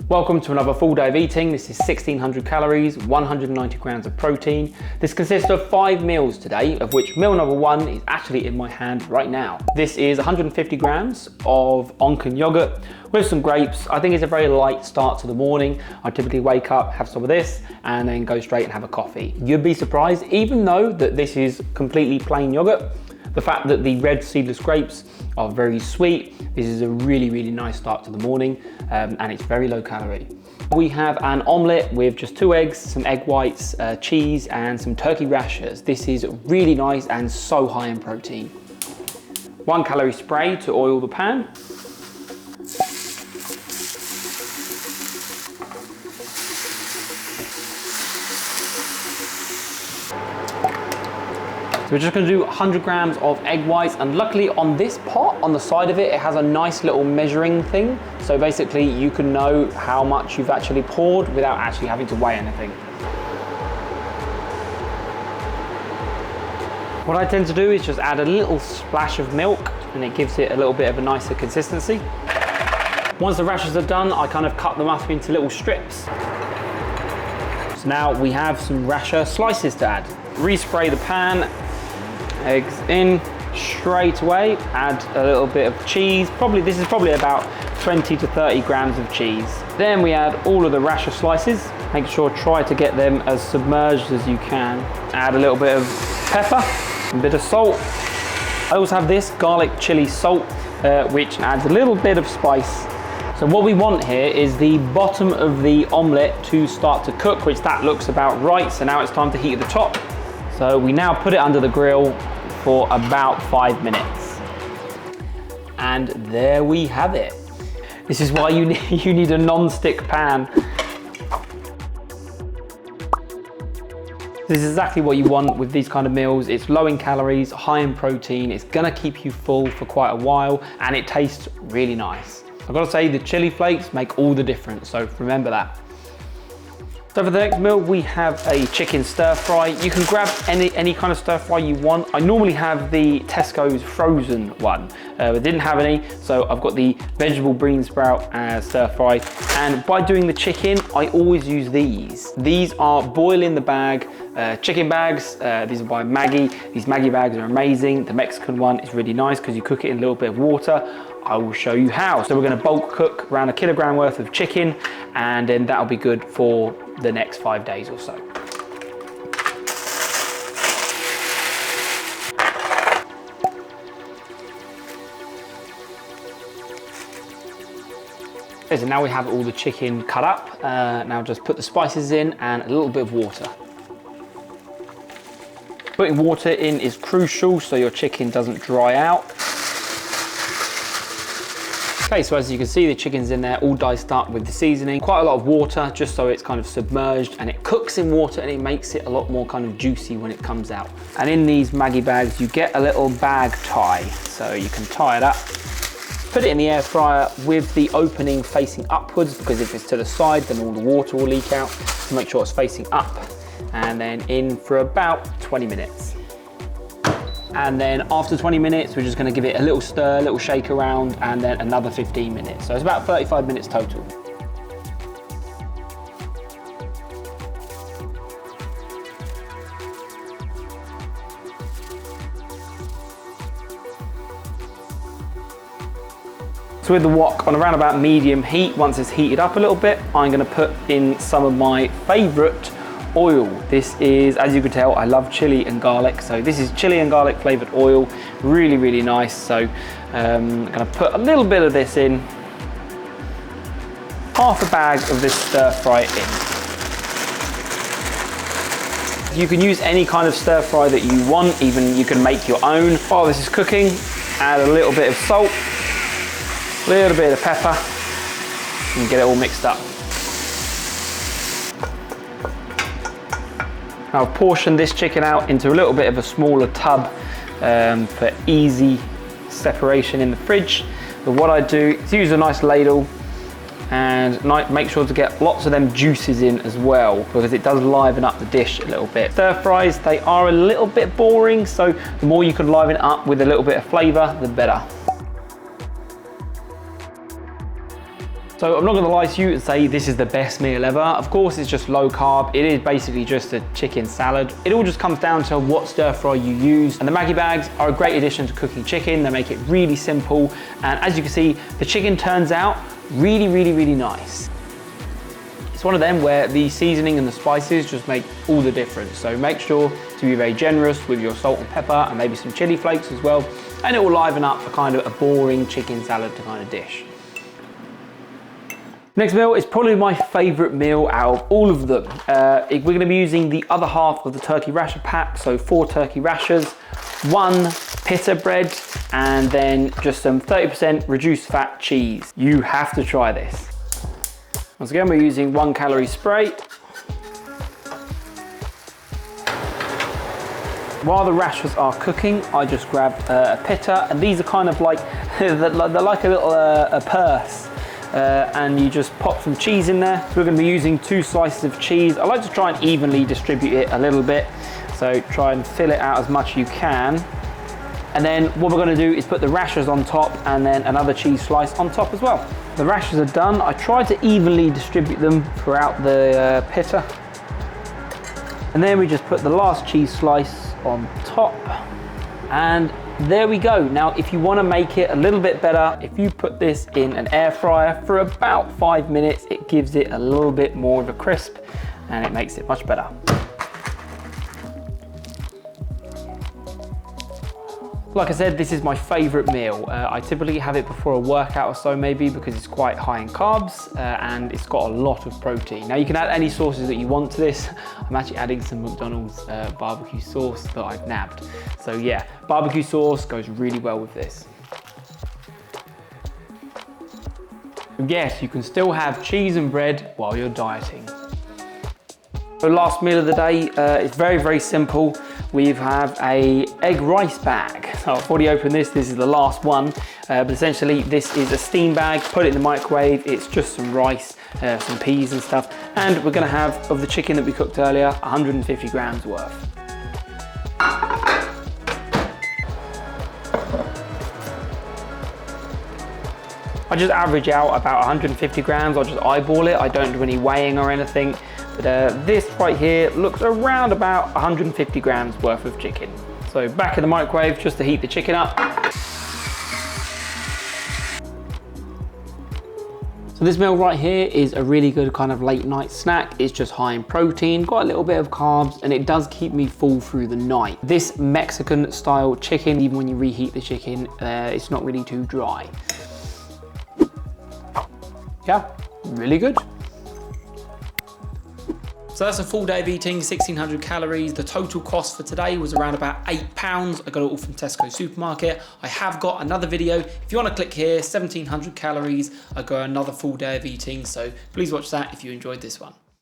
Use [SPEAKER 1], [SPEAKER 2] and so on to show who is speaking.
[SPEAKER 1] Welcome to another full day of eating. This is 1600 calories, 190 grams of protein. This consists of 5 meals today, of which meal number 1 is actually in my hand right now. This is 150 grams of Onken yogurt with some grapes. I think it's a very light start to the morning. I typically wake up, have some of this, and then go straight and have a coffee. You'd be surprised, even though that this is completely plain yogurt, the fact that the red seedless grapes are very sweet. This is a really nice start to the morning, and it's very low calorie. We have an omelette with just 2 eggs, some egg whites, cheese, and some turkey rashers. This is really nice and so high in protein. 1 calorie spray to oil the pan. So we're just going to do 100 grams of egg whites, and luckily on this pot, on the side of it, it has a nice little measuring thing. So basically you can know how much you've actually poured without actually having to weigh anything. What I tend to do is just add a little splash of milk, and it gives it a little bit of a nicer consistency. Once the rashers are done, I kind of cut them up into little strips. So now we have some rasher slices to add. Respray the pan. Eggs in straight away, add a little bit of cheese. This is probably about 20 to 30 grams of cheese. Then we add all of the rasher slices. Make sure, try to get them as submerged as you can. Add a little bit of pepper, a bit of salt. I also have this garlic chili salt, which adds a little bit of spice. So what we want here is the bottom of the omelette to start to cook, which that looks about right. So now it's time to heat the top. So we now put it under the grill for about 5 minutes. And there we have it. This is why you need a non-stick pan. This is exactly what you want with these kind of meals. It's low in calories, high in protein. It's gonna keep you full for quite a while, and it tastes really nice. I've got to say, the chili flakes make all the difference, so remember that. So for the next meal, we have a chicken stir fry. You can grab any kind of stir fry you want. I normally have the Tesco's frozen one. I didn't have any, so I've got the vegetable bean sprout stir fry. And by doing the chicken, I always use these. These are boil in the bag chicken bags. These are by Maggi. These Maggi bags are amazing. The Mexican one is really nice because you cook it in a little bit of water. I will show you how. So we're going to bulk cook around 1 kilogram worth of chicken, and then that'll be good for the next 5 days or so. Okay, so now we have all the chicken cut up. Now just put the spices in and a little bit of water. Putting water in is crucial so your chicken doesn't dry out. Okay, so as you can see, the chicken's in there all diced up with the seasoning. Quite a lot of water, just so it's kind of submerged, and it cooks in water and it makes it a lot more kind of juicy when it comes out. And in these Maggi bags, you get a little bag tie, so you can tie it up. Put it in the air fryer with the opening facing upwards, because if it's to the side, then all the water will leak out. So make sure it's facing up, and then in for about 20 minutes. And then after 20 minutes, we're just gonna give it a little stir, a little shake around, and then another 15 minutes. So it's about 35 minutes total. So with the wok on around about medium heat, once it's heated up a little bit, I'm gonna put in some of my favorite oil. This is, as you can tell, I love chili and garlic. So this is chili and garlic flavored oil, really nice. So I'm gonna put a little bit of this in, half a bag of this stir fry in. You can use any kind of stir fry that you want, even you can make your own. While this is cooking, add a little bit of salt, a little bit of pepper, and get it all mixed up. Now I've portioned this chicken out into a little bit of a smaller tub for easy separation in the fridge. But what I do is use a nice ladle and make sure to get lots of them juices in as well, because it does liven up the dish a little bit. Stir fries, they are a little bit boring, so the more you can liven it up with a little bit of flavour, the better. So I'm not gonna lie to you and say this is the best meal ever. Of course, it's just low carb. It is basically just a chicken salad. It all just comes down to what stir fry you use. And the Maggi bags are a great addition to cooking chicken. They make it really simple. And as you can see, the chicken turns out really, really, really nice. It's one of them where the seasoning and the spices just make all the difference. So make sure to be very generous with your salt and pepper and maybe some chili flakes as well. And it will liven up a kind of a boring chicken salad kind of dish. Next meal is probably my favorite meal out of all of them. We're gonna be using the other half of the turkey rasher pack. So 4 turkey rashers, 1 pita bread, and then just some 30% reduced fat cheese. You have to try this. Once again, we're using 1 calorie spray. While the rashers are cooking, I just grabbed a pita, and these are kind of like, they're like a little a purse. And you just pop some cheese in there. So we're gonna be using 2 slices of cheese. I like to try and evenly distribute it a little bit. So try and fill it out as much as you can. And then what we're gonna do is put the rashers on top and then another cheese slice on top as well. The rashers are done. I tried to evenly distribute them throughout the pita. And then we just put the last cheese slice on top. And there we go. Now, if you want to make it a little bit better, if you put this in an air fryer for about 5 minutes, it gives it a little bit more of a crisp and it makes it much better. Like I said, this is my favorite meal. I typically have it before a workout or so maybe because it's quite high in carbs and it's got a lot of protein. Now you can add any sauces that you want to this. I'm actually adding some McDonald's barbecue sauce that I've nabbed. So yeah, barbecue sauce goes really well with this. Yes, you can still have cheese and bread while you're dieting. The last meal of the day is very, very simple. We have a egg rice bag. So I've already opened this is the last one. But essentially this is a steam bag, put it in the microwave. It's just some rice, some peas and stuff. And we're gonna have, of the chicken that we cooked earlier, 150 grams worth. I just average out about 150 grams. I'll just eyeball it. I don't do any weighing or anything. But this right here looks around about 150 grams worth of chicken. So back in the microwave just to heat the chicken up. So this meal right here is a really good kind of late night snack. It's just high in protein, got a little bit of carbs, and it does keep me full through the night. This Mexican style chicken, even when you reheat the chicken, it's not really too dry. Yeah, really good. So that's a full day of eating, 1,600 calories. The total cost for today was around about £8. I got it all from Tesco supermarket. I have got another video. If you want to click here, 1,700 calories. I got another full day of eating. So please watch that if you enjoyed this one.